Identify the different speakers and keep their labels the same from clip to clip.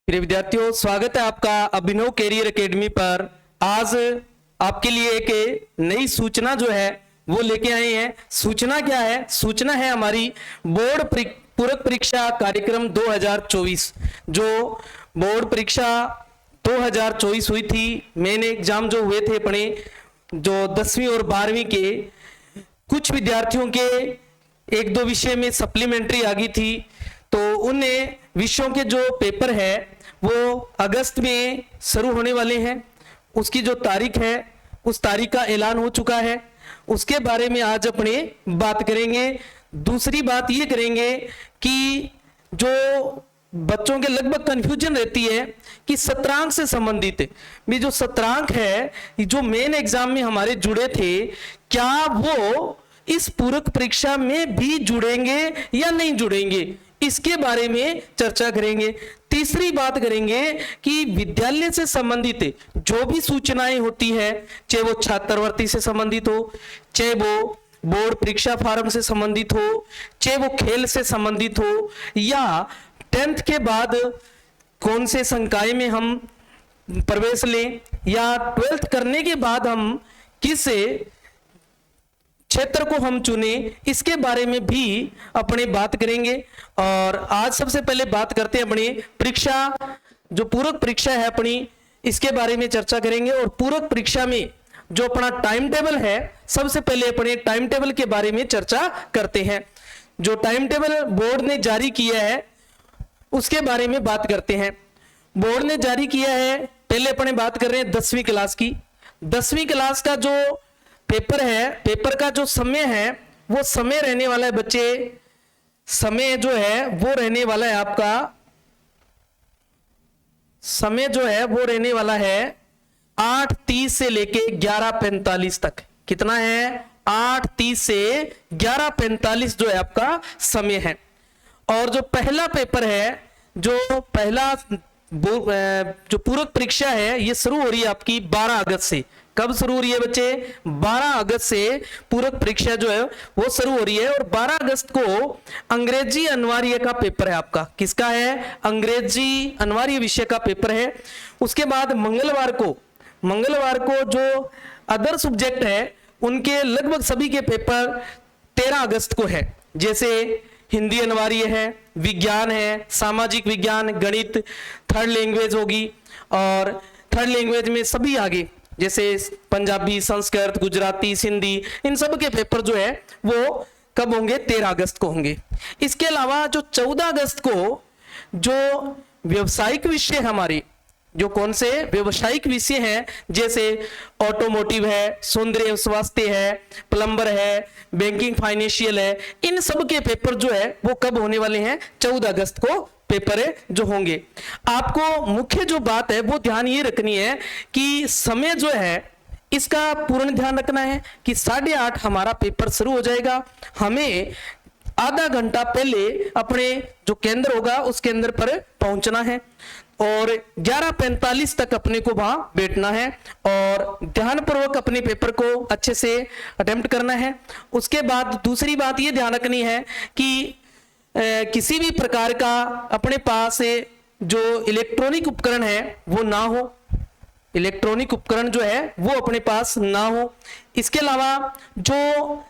Speaker 1: प्रिय विद्यार्थियों, स्वागत है आपका अभिनव कैरियर एकेडमी पर। आज आपके लिए एक नई सूचना जो है वो लेके आए हैं। सूचना क्या है? सूचना है हमारी बोर्ड पूरक परीक्षा कार्यक्रम 2024। जो बोर्ड परीक्षा 2024 हुई थी, मेन एग्जाम जो हुए थे अपने, जो 10वीं और 12वीं के, कुछ विद्यार्थियों के एक दो विषय में सप्लीमेंट्री आ गई थी, तो उन विषयों के जो पेपर है वो अगस्त में शुरू होने वाले हैं। उसकी जो तारीख है उस तारीख का ऐलान हो चुका है। उसके बारे में आज अपने बात करेंगे। दूसरी बात ये करेंगे कि जो बच्चों के लगभग कंफ्यूजन रहती है कि सत्रांक से संबंधित भी जो सत्रांक है, जो मेन एग्जाम में हमारे जुड़े थे, क्या वो इस पूरक परीक्षा में भी जुड़ेंगे या नहीं जुड़ेंगे, इसके बारे में चर्चा करेंगे। तीसरी बात करेंगे कि विद्यालय से संबंधित जो भी सूचनाएं होती है, चाहे वो छात्रवृत्ति से संबंधित हो, चाहे वो बोर्ड परीक्षा फार्म से संबंधित हो, चाहे वो खेल से संबंधित हो, या 10th के बाद कौन से संकाय में हम प्रवेश लें, या 12th करने के बाद हम किस क्षेत्र को हम चुने, इसके बारे में भी अपने बात करेंगे। और आज सबसे पहले बात करते हैं अपनी परीक्षा, जो पूरक परीक्षा है अपनी, इसके बारे में चर्चा करेंगे। और पूरक परीक्षा में जो अपना टाइम टेबल है, सबसे पहले अपने टाइम टेबल के बारे में चर्चा करते हैं। जो टाइम टेबल बोर्ड ने जारी किया है उसके बारे में बात करते हैं। बोर्ड ने जारी किया है, पहले अपने बात कर रहे हैं 10वीं क्लास की। 10वीं क्लास का जो पेपर है, पेपर का जो समय है वो समय रहने वाला है बच्चे, समय जो है वो रहने वाला है आपका, समय जो है वो रहने वाला है 8:30 से लेके 11:45 तक। कितना है? 8:30 से 11:45 जो है आपका समय है। और जो पहला पेपर है, जो पहला जो पूरक परीक्षा है, ये शुरू हो रही है आपकी 12 अगस्त से। कब शुरू हो रही है बच्चे? 12 अगस्त से पूरक परीक्षा जो है वो शुरू हो रही है। और 12 अगस्त को अंग्रेजी अनिवार्य का पेपर है आपका। किसका है? अंग्रेजी अनिवार्य विषय का पेपर है। उसके बाद मंगलवार को जो अदर सब्जेक्ट है उनके लगभग सभी के पेपर 13 अगस्त को है। जैसे हिंदी अनिवार्य है, विज्ञान है, सामाजिक विज्ञान, गणित, थर्ड लैंग्वेज होगी। और थर्ड लैंग्वेज में सभी आगे जैसे पंजाबी, संस्कृत, गुजराती, सिंधी, इन सब के पेपर जो है वो कब होंगे? 13 अगस्त को होंगे। इसके अलावा जो 14 अगस्त को जो व्यवसायिक विषय हमारे, जो कौन से व्यवसायिक विषय हैं, जैसे ऑटोमोटिव है, सौंदर्य स्वास्थ्य है, प्लम्बर है, बैंकिंग फाइनेंशियल है, इन सब के पेपर जो है वो कब होने वाले हैं? 14 अगस्त को पेपर है जो होंगे। आपको मुख्य जो बात है वो ध्यान ये रखनी है कि समय जो है इसका पूर्ण ध्यान रखना है कि 8:30 हमारा पेपर शुरू हो जाएगा। हमें आधा घंटा पहले अपने जो केंद्र होगा उस केंद्र पर पहुंचना है और 11:45 तक अपने को वहां बैठना है और ध्यानपूर्वक अपने पेपर को अच्छे से अटेम्प्ट करना है। उसके बाद दूसरी बात ये ध्यान रखनी है कि किसी भी प्रकार का अपने पास जो इलेक्ट्रॉनिक उपकरण है वो ना हो, इलेक्ट्रॉनिक उपकरण जो है वो अपने पास ना हो। इसके अलावा जो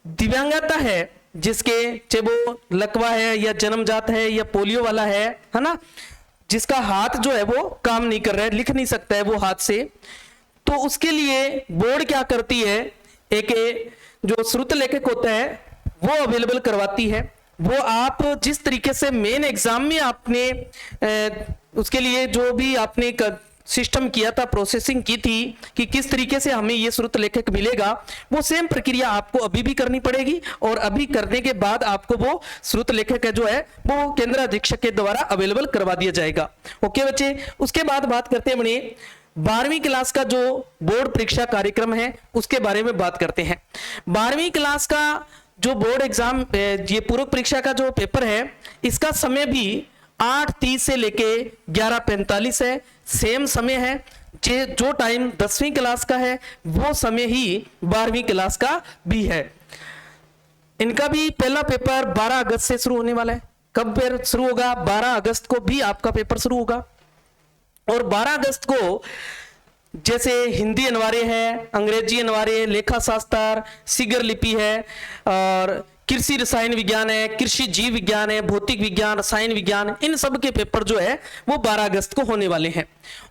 Speaker 1: दिव्यांगता है, जिसके चाहे वो लकवा है या जन्मजात है या पोलियो वाला है ना, जिसका हाथ जो है वो काम नहीं कर रहा है, लिख नहीं सकता है वो हाथ से, तो उसके लिए बोर्ड क्या करती है, एक जो श्रुत लेखक होता है वो अवेलेबल करवाती है। वो आप जिस तरीके से मेन एग्जाम में आपने उसके लिए जो भी आपने सिस्टम किया था, प्रोसेसिंग की थी कि किस तरीके से हमें ये श्रुत लेखक मिलेगा, वो सेम प्रक्रिया आपको अभी भी करनी पड़ेगी। और अभी करने के बाद आपको वो श्रुत लेखक जो है वो केंद्र अधीक्षक के द्वारा अवेलेबल करवा दिया जाएगा। ओके बच्चे, उसके बाद बात करते हैं अपने 12वीं क्लास का जो बोर्ड परीक्षा कार्यक्रम है उसके बारे में बात करते हैं। 12वीं क्लास का जो बोर्ड एग्जाम, ये पूरक परीक्षा का जो पेपर है, इसका समय भी 8:30 से लेके 11:45 है। सेम समय है। जो टाइम 10वीं क्लास का है वो समय ही 12वीं क्लास का भी है। इनका भी पहला पेपर 12 अगस्त से शुरू होने वाला है। कब पेपर शुरू होगा? 12 अगस्त को भी आपका पेपर शुरू होगा। और 12 अगस्त को जैसे हिंदी अनिवार्य है, अंग्रेजी अनिवार्य है, लेखा शास्त्र, शीघ्र लिपि है, और कृषि रसायन विज्ञान है, कृषि जीव विज्ञान है, भौतिक विज्ञान, रसायन विज्ञान, इन सब के पेपर जो है वो 12 अगस्त को होने वाले हैं।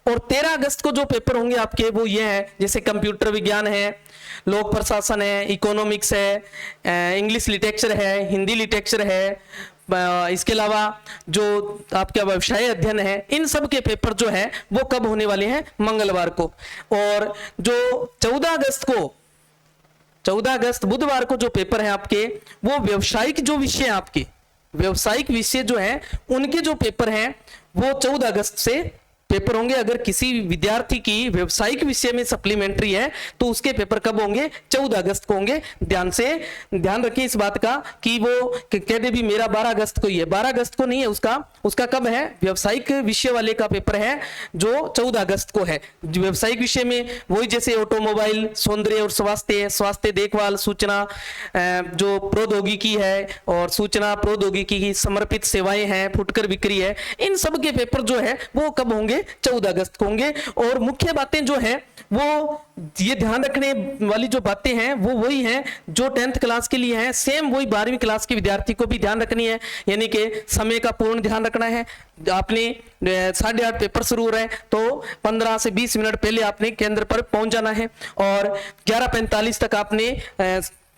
Speaker 1: और 13 अगस्त को जो पेपर होंगे आपके वो ये है, जैसे कंप्यूटर विज्ञान है, लोक प्रशासन है, इकोनॉमिक्स है, इंग्लिश लिटरेचर है, हिंदी लिटरेचर है, इसके अलावा जो आपका व्यवसाय अध्ययन है, इन सब के पेपर जो है वो कब होने वाले हैं? मंगलवार को। और जो 14 अगस्त बुधवार को जो पेपर है आपके, वो व्यावसायिक जो विषय है आपके, व्यावसायिक विषय जो है उनके जो पेपर हैं वो 14 अगस्त से पेपर होंगे। अगर किसी विद्यार्थी की व्यावसायिक विषय में सप्लीमेंट्री है तो उसके पेपर कब होंगे? 14 अगस्त को होंगे। ध्यान रखिए इस बात का कि वो कहते भी मेरा 12 अगस्त को ही है, 12 अगस्त को नहीं है उसका कब है? व्यावसायिक विषय वाले का पेपर है जो 14 अगस्त को है। व्यावसायिक विषय में वही जैसे ऑटोमोबाइल, सौंदर्य और स्वास्थ्य देखभाल, सूचना जो प्रौद्योगिकी है और सूचना प्रौद्योगिकी की समर्पित सेवाएं हैं, फुटकर बिक्री है, इन सब के पेपर जो है वो कब होंगे? 14 अगस्त को होंगे। और मुख्य बातें जो है वो ये ध्यान रखने वाली जो बातें हैं वो वही हैं जो 10th क्लास के लिए हैं, सेम वही 12वीं क्लास के विद्यार्थी को भी ध्यान रखनी है। यानी कि समय का पूर्ण ध्यान रखना है। आपने 8:30 पेपर शुरू हो रहे हैं तो 15 से 20 मिनट पहले आपने केंद्र पर पहुंच जाना है, और 11:45 तक आपने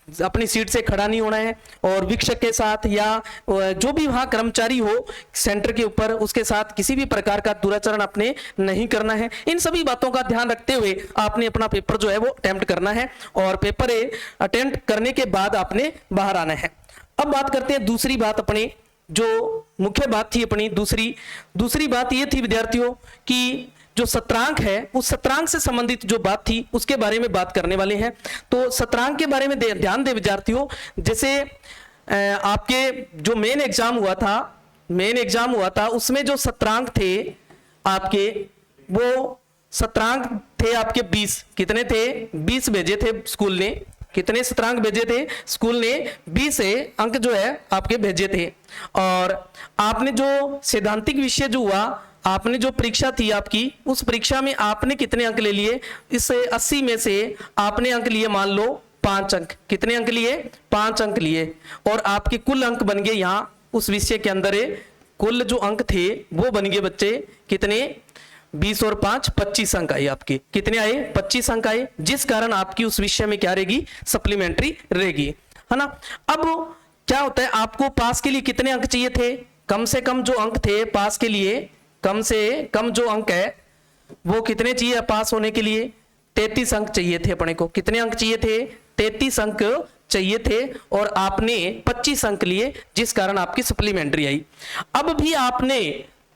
Speaker 1: अपनी सीट से खड़ा नहीं होना है, और वीक्षक के साथ या जो भी वहां कर्मचारी हो सेंटर के ऊपर उसके साथ किसी भी प्रकार का दुराचरण आपने नहीं करना है। इन सभी बातों का ध्यान रखते हुए आपने अपना पेपर जो है वो अटेम्प्ट करना है, और पेपर अटेम्प्ट करने के बाद आपने बाहर आना है। अब बात करते हैं दूसरी बात, अपनी जो मुख्य बात थी अपनी दूसरी बात ये थी विद्यार्थियों कि जो सत्रांक है उस सत्रांक से संबंधित जो बात थी उसके बारे में बात करने वाले हैं। तो सत्रांक के बारे में ध्यान दे विद्यार्थियों, जैसे आपके जो मेन एग्जाम हुआ था उसमें जो सत्रांक थे आपके, वो सत्रांक थे आपके 20। कितने थे? 20 भेजे थे स्कूल ने। कितने सत्रांक भेजे थे? स्कूल ने 20 अंक जो है आपके भेजे थे। और आपने जो सैद्धांतिक विषय जो हुआ, आपने जो परीक्षा थी आपकी, उस परीक्षा में आपने कितने अंक ले लिए? इस 80 में से आपने अंक लिए मान लो 5 अंक। कितने अंक लिए? 5 अंक लिए। और आपके कुल अंक बन गए यहाँ उस विषय के अंदर, कुल जो अंक थे वो बन गए बच्चे कितने? 20 और 5 25 अंक आए आपके। कितने आए? 25 अंक आए, जिस कारण आपकी उस विषय में क्या रहेगी? सप्लीमेंट्री रहेगी, है ना। अब क्या होता है, आपको पास के लिए कितने अंक चाहिए थे? कम से कम जो अंक थे पास के लिए, कम से कम जो अंक है वो कितने चाहिए पास होने के लिए? 33 अंक चाहिए थे अपने को। कितने अंक चाहिए थे? 33 अंक चाहिए थे, और आपने 25 अंक लिए, जिस कारण आपकी सप्लीमेंट्री आई। अब भी आपने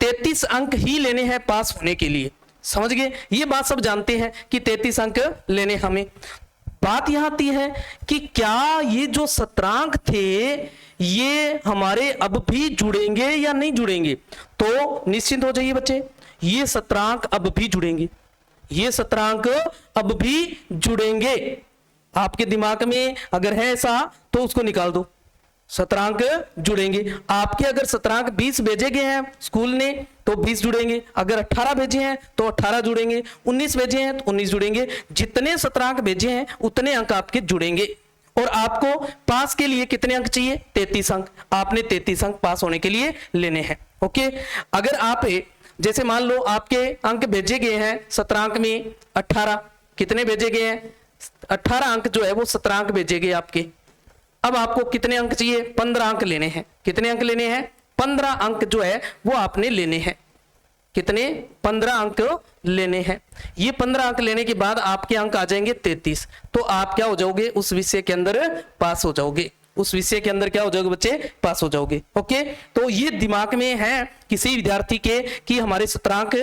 Speaker 1: 33 अंक ही लेने हैं पास होने के लिए, समझ गए? ये बात सब जानते हैं कि 33 अंक लेने हमें। बात यहां आती है कि क्या ये जो सत्रांक थे ये हमारे अब भी जुड़ेंगे या नहीं जुड़ेंगे? तो निश्चिंत हो जाइए बच्चे, ये सत्रांक अब भी जुड़ेंगे, ये सत्रांक अब भी जुड़ेंगे। आपके दिमाग में अगर है ऐसा तो उसको निकाल दो, सत्रांक जुड़ेंगे। आपके अगर सत्रांक 20 भेजे गए हैं स्कूल ने तो 20 जुड़ेंगे, अगर 18 भेजे हैं तो 18 जुड़ेंगे, 19 भेजे हैं तो 19 जुड़ेंगे। जितने सत्रांक भेजे हैं उतने अंक आपके जुड़ेंगे। और आपको पास के लिए कितने अंक चाहिए? 33 अंक। आपने 33 अंक पास होने के लिए लेने हैं। ओके, अगर आप जैसे मान लो आपके अंक भेजे गए हैं सत्रांक में 18, कितने भेजे गए हैं? 18 अंक जो है वो सत्रांक भेजे गए आपके। अब आपको कितने अंक चाहिए? 15 अंक लेने हैं। कितने अंक लेने हैं? 15 अंक जो है वो आपने लेने हैं। कितने? 15 अंक लेने हैं। ये 15 अंक लेने के बाद आपके अंक आ जाएंगे 33। तो आप क्या हो जाओगे? उस विषय के अंदर पास हो जाओगे। उस विषय के अंदर क्या हो जाओगे बच्चे? पास हो जाओगे। ओके, तो ये दिमाग में है किसी विद्यार्थी के कि हमारे सत्रांक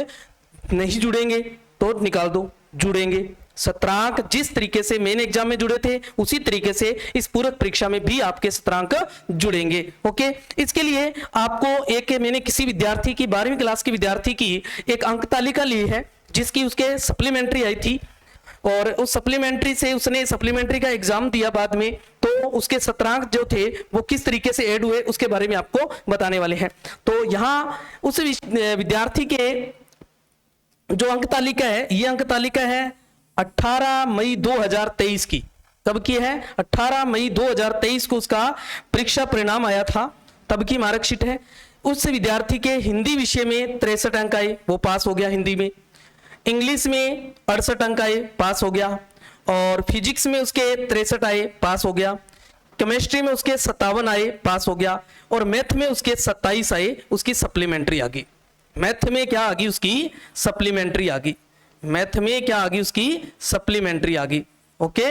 Speaker 1: नहीं जुड़ेंगे तो निकाल दो, जुड़ेंगे। सत्रांक जिस तरीके से मेन एग्जाम में जुड़े थे उसी तरीके से इस पूरक परीक्षा में भी आपके सत्रांक जुड़ेंगे। ओके, इसके लिए आपको मैंने किसी विद्यार्थी की 12वीं क्लास के विद्यार्थी की एक अंक तालिका ली है जिसकी उसके सप्लीमेंट्री आई थी। और उस सप्लीमेंट्री से उसने सप्लीमेंट्री का एग्जाम दिया बाद में, तो उसके सत्रांक जो थे वो किस तरीके से ऐड हुए उसके बारे में आपको बताने वाले हैं। तो यहाँ उस विद्यार्थी के जो अंक तालिका है, ये अंक तालिका है 18 मई 2023 की। कब की है? 18 मई 2023 को उसका परीक्षा परिणाम आया था, तब की मार्कशीट है। उस विद्यार्थी के हिंदी विषय में 63 अंक आए, वो पास हो गया हिंदी में। इंग्लिश में 68 अंक आए, पास हो गया। और फिजिक्स में उसके 63 आए, पास हो गया। केमिस्ट्री में उसके 57 आए, पास हो गया। और मैथ में उसके 27 आए, उसकी सप्लीमेंट्री आ गई। मैथ में क्या आ गई? उसकी सप्लीमेंट्री आ गई। मैथ में क्या आ गई? उसकी सप्लीमेंट्री आ गई। ओके,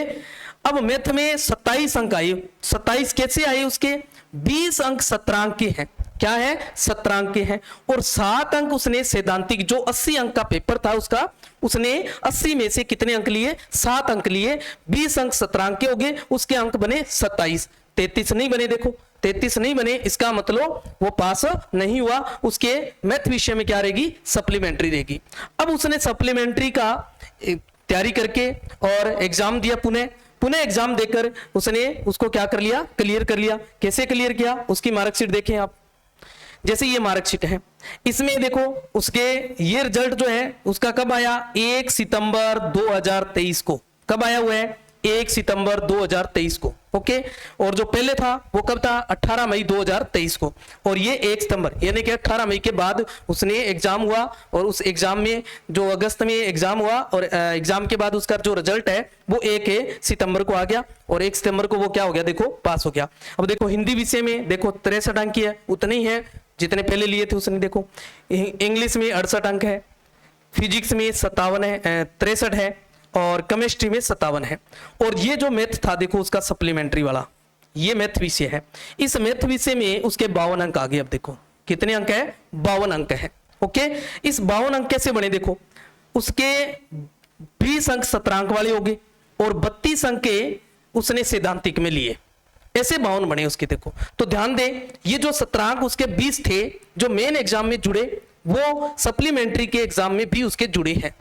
Speaker 1: अब मैथ में 27 अंक आए। 27 कैसे आए? उसके 20 अंक सत्रांक के हैं। क्या है? सत्रांक के हैं। और 7 अंक उसने सैद्धांतिक, जो 80 अंक का पेपर था उसका, उसने 80 में से कितने अंक लिए? 7 अंक लिए। 20 अंक सत्रांक के हो गए, उसके अंक बने 27। 33 नहीं बने, देखो 33 नहीं बने, इसका मतलब वो पास नहीं हुआ। उसके मैथ विषय में क्या रहेगी? सप्लीमेंट्री रहेगी। अब उसने सप्लीमेंट्री का तैयारी करके और एग्जाम दिया, पुनः एग्जाम देकर उसने उसको क्या कर लिया? क्लियर कर लिया। कैसे क्लियर किया? उसकी मार्कशीट देखें आप। जैसे ये मार्कशीट है, इसमें देखो उसके ये रिजल्ट जो है उसका कब आया? 1 सितंबर 2023 को। कब आया हुआ है? 1 सितंबर 2023 को। ओके, और जो पहले था वो कब था? 18 मई 2023 को। और ये 1 सितंबर, यानी कि 18 मई के बाद उसने एग्जाम हुआ। और उस एग्जाम में जो अगस्त में एग्जाम हुआ, और एग्जाम के बाद उसका जो रिजल्ट है वो 1 सितंबर को आ गया। और 1 सितंबर को वो क्या हो गया? देखो पास हो गया। अब देखो हिंदी विषय में देखो 63 अंक की है, उतने ही है जितने पहले लिए थे उसने। देखो इंग्लिश में 68 अंक है, फिजिक्स में 57 है, 63 है, और केमिस्ट्री में 57 है। और ये जो मैथ था देखो उसका सप्लीमेंट्री वाला, ये मैथ विषय है। इस मैथ विषय में उसके 52 अंक आ गए। अब देखो कितने अंक है? 52 अंक है। ओके, इस 52 अंक कैसे बने? देखो उसके 20 अंक सत्रांक वाले हो गए और 32 अंक के उसने सैद्धांतिक में लिए, ऐसे 52 बने उसके। देखो तो ध्यान दें, ये जो सत्रांक उसके 20 थे जो मेन एग्जाम में जुड़े, वो सप्लीमेंट्री के एग्जाम में भी उसके जुड़े हैं।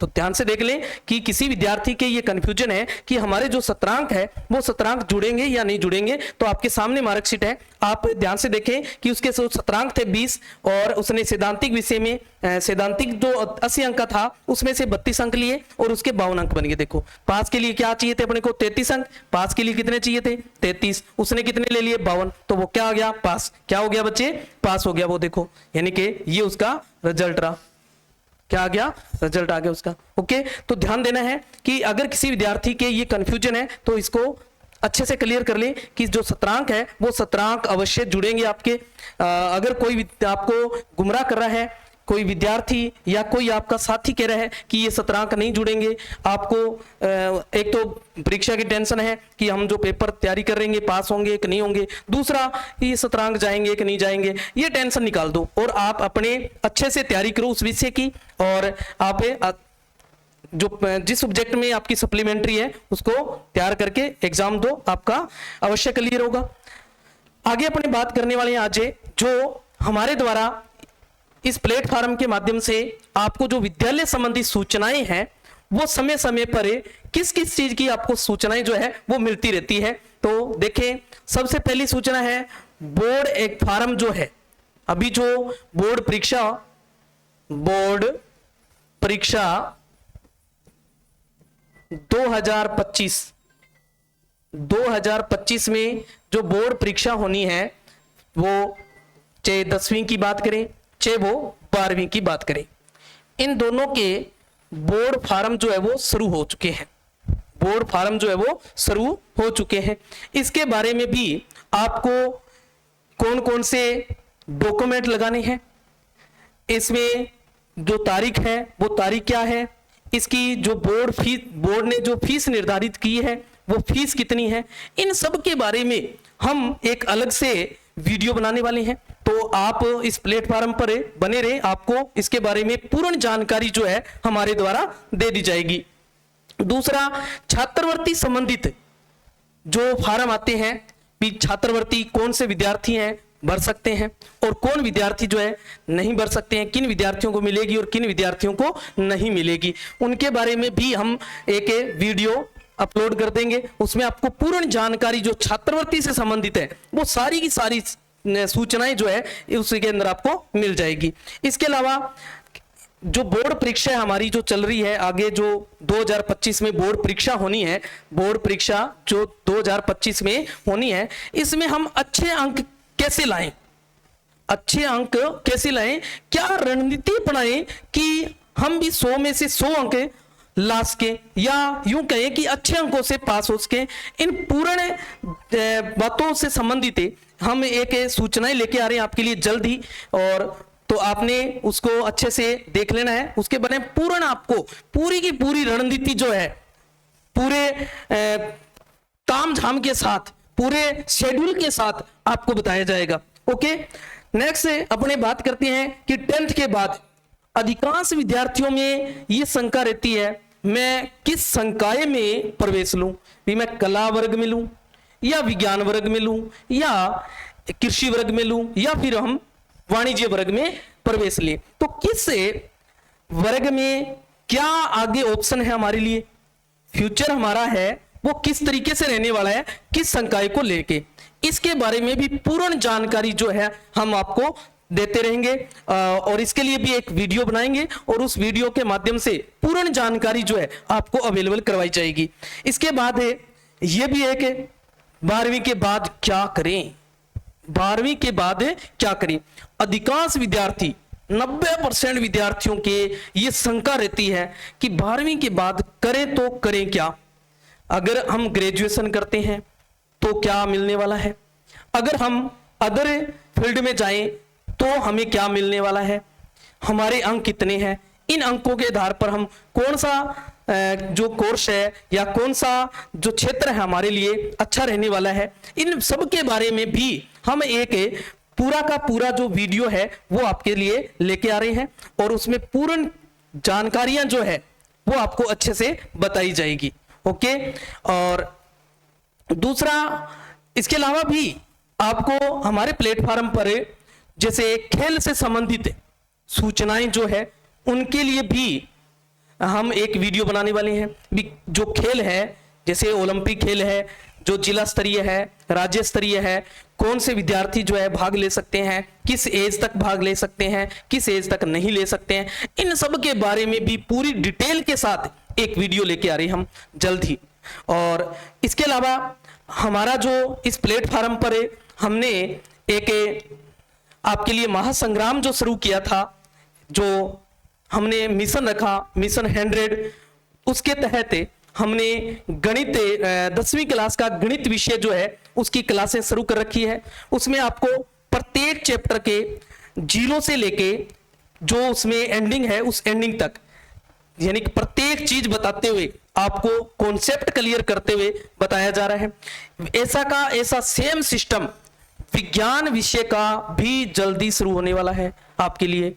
Speaker 1: तो ध्यान से देख लें कि किसी विद्यार्थी के ये कंफ्यूजन है कि हमारे जो सत्रांक है वो सत्रांक जुड़ेंगे या नहीं जुड़ेंगे, तो आपके सामने मार्कशीट है, आप ध्यान से देखें कि उसके सत्रांक थे 20, और उसने सैद्धांतिक विषय में सैद्धांतिक जो 80 अंक का था उसमें से 32 अंक लिए और उसके 52 अंक बन गए। देखो पास के लिए क्या चाहिए थे अपने को? 33 अंक। पास के लिए कितने चाहिए थे? 33। उसने कितने ले लिए? 52। तो वो क्या आ गया? पास। क्या हो गया बच्चे? पास हो गया वो। देखो यानी कि ये उसका रिजल्ट रहा। क्या आ गया? रिजल्ट आ गया उसका। ओके, तो ध्यान देना है कि अगर किसी विद्यार्थी के ये कंफ्यूजन है तो इसको अच्छे से क्लियर कर लें कि जो सत्रांक है वो सत्रांक अवश्य जुड़ेंगे आपके। अगर कोई आपको गुमराह कर रहा है, कोई विद्यार्थी या कोई आपका साथी कह रहा है कि ये सत्रांक नहीं जुड़ेंगे, आपको एक तो परीक्षा की टेंशन है कि हम जो पेपर तैयारी कर रहेंगे पास होंगे कि नहीं होंगे, दूसरा ये सत्रांक जाएंगे कि नहीं जाएंगे, ये टेंशन निकाल दो और आप अपने अच्छे से तैयारी करो उस विषय की। और आप जो जिस सब्जेक्ट में आपकी सप्लीमेंट्री है उसको तैयार करके एग्जाम दो, आपका अवश्य क्लियर होगा। आगे अपने बात करने वाले हैं आज जो हमारे द्वारा इस प्लेटफॉर्म के माध्यम से आपको जो विद्यालय संबंधी सूचनाएं हैं वो समय समय पर किस किस चीज की आपको सूचनाएं जो है वो मिलती रहती है। तो देखें, सबसे पहली सूचना है बोर्ड एक फॉर्म जो है, अभी जो बोर्ड परीक्षा 2025 में जो बोर्ड परीक्षा होनी है वो चाहे 10वीं की बात करें चाहे वो 12वीं की बात करें, इन दोनों के बोर्ड फार्म जो है वो शुरू हो चुके हैं। बोर्ड फार्म जो है वो शुरू हो चुके हैं। इसके बारे में भी आपको कौन कौन से डॉक्यूमेंट लगाने हैं, इसमें जो तारीख है वो तारीख क्या है, इसकी जो बोर्ड ने जो फीस निर्धारित की है वो फीस कितनी है, इन सब के बारे में हम एक अलग से वीडियो बनाने वाले हैं। तो आप इस प्लेटफॉर्म पर बने रहे, आपको इसके बारे में पूर्ण जानकारी जो है हमारे द्वारा दे दी जाएगी। दूसरा, छात्रवृत्ति संबंधित जो फार्म आते हैं, छात्रवृत्ति कौन से विद्यार्थी हैं भर सकते हैं और कौन विद्यार्थी जो है नहीं भर सकते हैं, किन विद्यार्थियों को मिलेगी और किन विद्यार्थियों को नहीं मिलेगी, उनके बारे में भी हम एक वीडियो अपलोड कर देंगे। उसमें आपको पूर्ण जानकारी जो छात्रवृत्ति से संबंधित है वो सारी की सारी सूचनाएं जो है उसके अंदर आपको मिल जाएगी। इसके अलावा जो बोर्ड परीक्षा हमारी जो चल रही है आगे, जो 2025 में बोर्ड परीक्षा होनी है, बोर्ड परीक्षा जो 2025 में होनी है, इसमें हम अच्छे अंक कैसे लाएं, अच्छे अंक कैसे लाएं, क्या रणनीति अपनाएं कि हम भी 100 में से 100 अंक ला सके, या यूं कहें कि अच्छे अंकों से पास हो सके। इन पूर्ण बातों से संबंधित हम एक सूचनाएं लेके आ रहे हैं आपके लिए जल्द ही, और तो आपने उसको अच्छे से देख लेना है। उसके बारे में पूर्ण आपको पूरी की पूरी रणनीति जो है पूरे ताम झाम के साथ, पूरे शेड्यूल के साथ आपको बताया जाएगा। ओके, नेक्स्ट अपने बात करते हैं कि 10th के बाद अधिकांश विद्यार्थियों में ये शंका रहती है, मैं किस संकाय में प्रवेश लूं, भी मैं कला वर्ग में लूं या विज्ञान वर्ग में लूं या कृषि वर्ग में लूं या फिर हम वाणिज्य वर्ग में प्रवेश लें। तो किस वर्ग में क्या आगे ऑप्शन है हमारे लिए, फ्यूचर हमारा है वो किस तरीके से रहने वाला है, किस संकाय को लेके, इसके बारे में भी पूर्ण जानकारी जो है हम आपको देते रहेंगे। और इसके लिए भी एक वीडियो बनाएंगे और उस वीडियो के माध्यम से पूर्ण जानकारी जो है आपको अवेलेबल करवाई जाएगी। इसके बाद है ये भी है कि 12वीं के बाद क्या करें, 12वीं के बाद क्या करें। अधिकांश विद्यार्थी 90% विद्यार्थियों के ये शंका रहती है कि 12वीं के बाद करें तो करें क्या, अगर हम ग्रेजुएशन करते हैं तो क्या मिलने वाला है, अगर हम अदर फील्ड में जाएं तो हमें क्या मिलने वाला है, हमारे अंक कितने हैं, इन अंकों के आधार पर हम कौन सा जो कोर्स है या कौन सा जो क्षेत्र है हमारे लिए अच्छा रहने वाला है, इन सब के बारे में भी हम एक पूरा का पूरा जो वीडियो है वो आपके लिए लेके आ रहे हैं और उसमें पूर्ण जानकारियां जो है वो आपको अच्छे से बताई जाएगी। ओके, और दूसरा इसके अलावा भी आपको हमारे प्लेटफॉर्म पर जैसे खेल से संबंधित सूचनाएं जो है उनके लिए भी हम एक वीडियो बनाने वाले हैं। जो खेल है जैसे ओलंपिक खेल है, जो जिला स्तरीय है, राज्य स्तरीय है, कौन से विद्यार्थी जो है भाग ले सकते हैं, किस एज तक भाग ले सकते हैं, किस एज तक नहीं ले सकते हैं, इन सब के बारे में भी पूरी डिटेल के साथ एक वीडियो लेके आ रहे हैं हम जल्द ही। और इसके अलावा हमारा जो इस प्लेटफॉर्म पर हमने एक आपके लिए महासंग्राम जो शुरू किया था, जो हमने मिशन रखा, मिशन 100, उसके तहत हमने गणित 10वीं क्लास का गणित विषय जो है उसकी क्लासें शुरू कर रखी है। उसमें आपको प्रत्येक चैप्टर के 0 से लेके जो उसमें एंडिंग है उस एंडिंग तक, यानी कि प्रत्येक चीज बताते हुए आपको कॉन्सेप्ट क्लियर करते हुए बताया जा रहा है। ऐसा का ऐसा सेम सिस्टम विज्ञान विषय का भी जल्दी शुरू होने वाला है आपके लिए,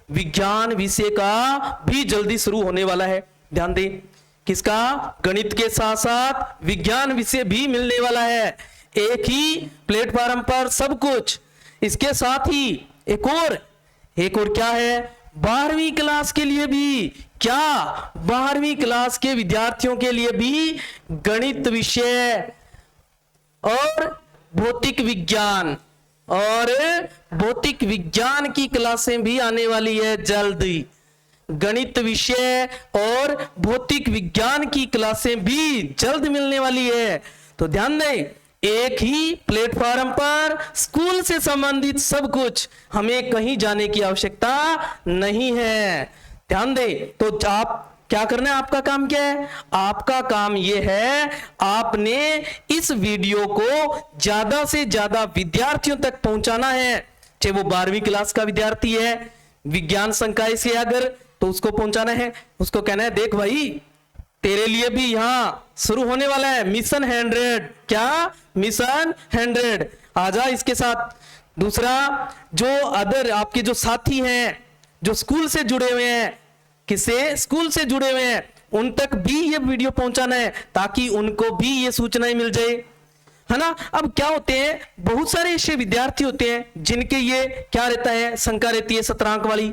Speaker 1: विज्ञान विषय का भी जल्दी शुरू होने वाला है। ध्यान दें, किसका, गणित के साथ साथ विज्ञान विषय भी मिलने वाला है एक ही प्लेटफॉर्म पर सब कुछ। इसके साथ ही एक और क्या है, 12वीं क्लास के लिए भी, क्या 12वीं क्लास के विद्यार्थियों के लिए भी गणित विषय और भौतिक विज्ञान की क्लासें भी आने वाली है जल्दी। गणित विषय और भौतिक विज्ञान की क्लासें भी जल्द मिलने वाली है। तो ध्यान दें, एक ही प्लेटफॉर्म पर स्कूल से संबंधित सब कुछ, हमें कहीं जाने की आवश्यकता नहीं है। ध्यान दें, तो आप क्या करना है, आपका काम क्या है, आपका काम यह है आपने इस वीडियो को ज्यादा से ज्यादा विद्यार्थियों तक पहुंचाना है। चाहे वो 12वीं क्लास का विद्यार्थी है, विज्ञान संकाय से अगर, तो उसको पहुंचाना है, उसको कहना है देख भाई तेरे लिए भी यहां शुरू होने वाला है मिशन 100। क्या, मिशन 100, आजा इसके साथ। दूसरा, जो अदर आपके जो साथी हैं जो स्कूल से जुड़े हुए हैं, किससे, स्कूल से जुड़े हुए हैं, उन तक भी ये वीडियो पहुंचाना है ताकि उनको भी ये सूचनाएं मिल जाए। है ना। अब क्या होते हैं, बहुत सारे ऐसे विद्यार्थी होते हैं जिनके ये क्या रहता है, शंका रहती है सत्रांक वाली,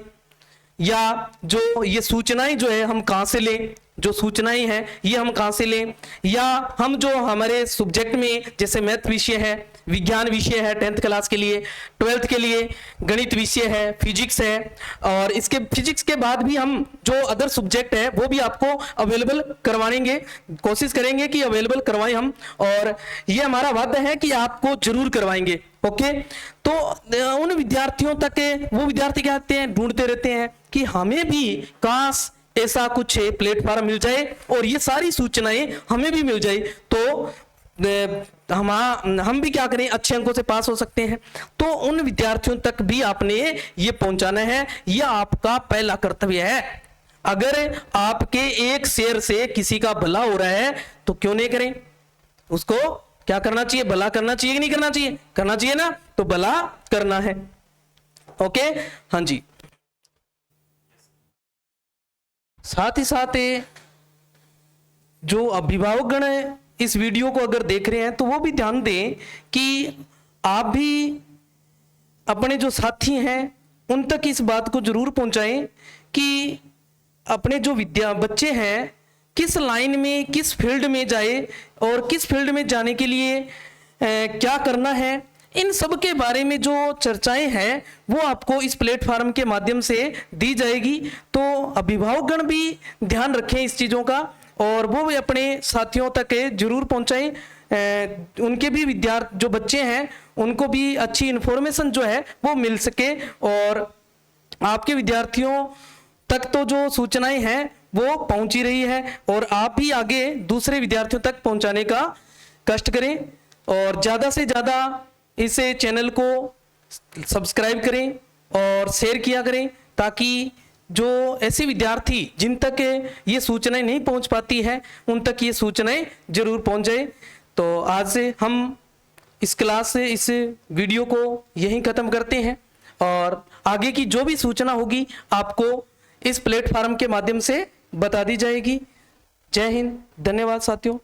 Speaker 1: या जो ये सूचनाएं जो है हम कहां से लें, जो सूचनाएं हैं ये हम कहां से लें, या हम जो हमारे सब्जेक्ट में जैसे मैथ विषय है, विज्ञान विषय है 10th क्लास के लिए, 12th के लिए गणित विषय है, फिजिक्स है, और इसके फिजिक्स के बाद भी हम जो अदर सब्जेक्ट है वो भी आपको अवेलेबल करवाएंगे, कोशिश करेंगे कि अवेलेबल करवाएं हम, और ये हमारा वादा है कि आपको जरूर करवाएंगे। ओके, तो उन विद्यार्थियों तक, वो विद्यार्थी क्या कहते हैं, ढूंढते रहते हैं कि हमें भी काश ऐसा कुछ प्लेटफॉर्म मिल जाए और ये सारी सूचनाएं हमें भी मिल जाए, तो हम भी क्या करें, अच्छे अंकों से पास हो सकते हैं। तो उन विद्यार्थियों तक भी आपने ये पहुंचाना है, यह आपका पहला कर्तव्य है। अगर आपके एक शेयर से किसी का भला हो रहा है तो क्यों नहीं करें, उसको क्या करना चाहिए, भला करना चाहिए कि नहीं करना चाहिए, करना चाहिए ना, तो भला करना है। ओके, हाँ जी। साथ ही साथ जो अभिभावकगण इस वीडियो को अगर देख रहे हैं तो वो भी ध्यान दें कि आप भी अपने जो साथी हैं उन तक इस बात को जरूर पहुंचाएं कि अपने जो बच्चे हैं किस लाइन में, किस फील्ड में जाए और किस फील्ड में जाने के लिए क्या करना है, इन सब के बारे में जो चर्चाएं हैं वो आपको इस प्लेटफॉर्म के माध्यम से दी जाएगी। तो अभिभावकगण भी ध्यान रखें इस चीज़ों का और वो भी अपने साथियों तक जरूर पहुंचाएं, उनके भी विद्यार्थी जो बच्चे हैं उनको भी अच्छी इन्फॉर्मेशन जो है वो मिल सके, और आपके विद्यार्थियों तक तो जो सूचनाएं हैं वो पहुंची रही है और आप भी आगे दूसरे विद्यार्थियों तक पहुंचाने का कष्ट करें और ज़्यादा से ज़्यादा इस चैनल को सब्सक्राइब करें और शेयर किया करें, ताकि जो ऐसे विद्यार्थी जिन तक ये सूचनाएं नहीं पहुंच पाती है उन तक ये सूचनाएं जरूर पहुंच जाए। तो आज से हम इस क्लास से इस वीडियो को यहीं ख़त्म करते हैं और आगे की जो भी सूचना होगी आपको इस प्लेटफॉर्म के माध्यम से बता दी जाएगी। जय हिंद, धन्यवाद साथियों।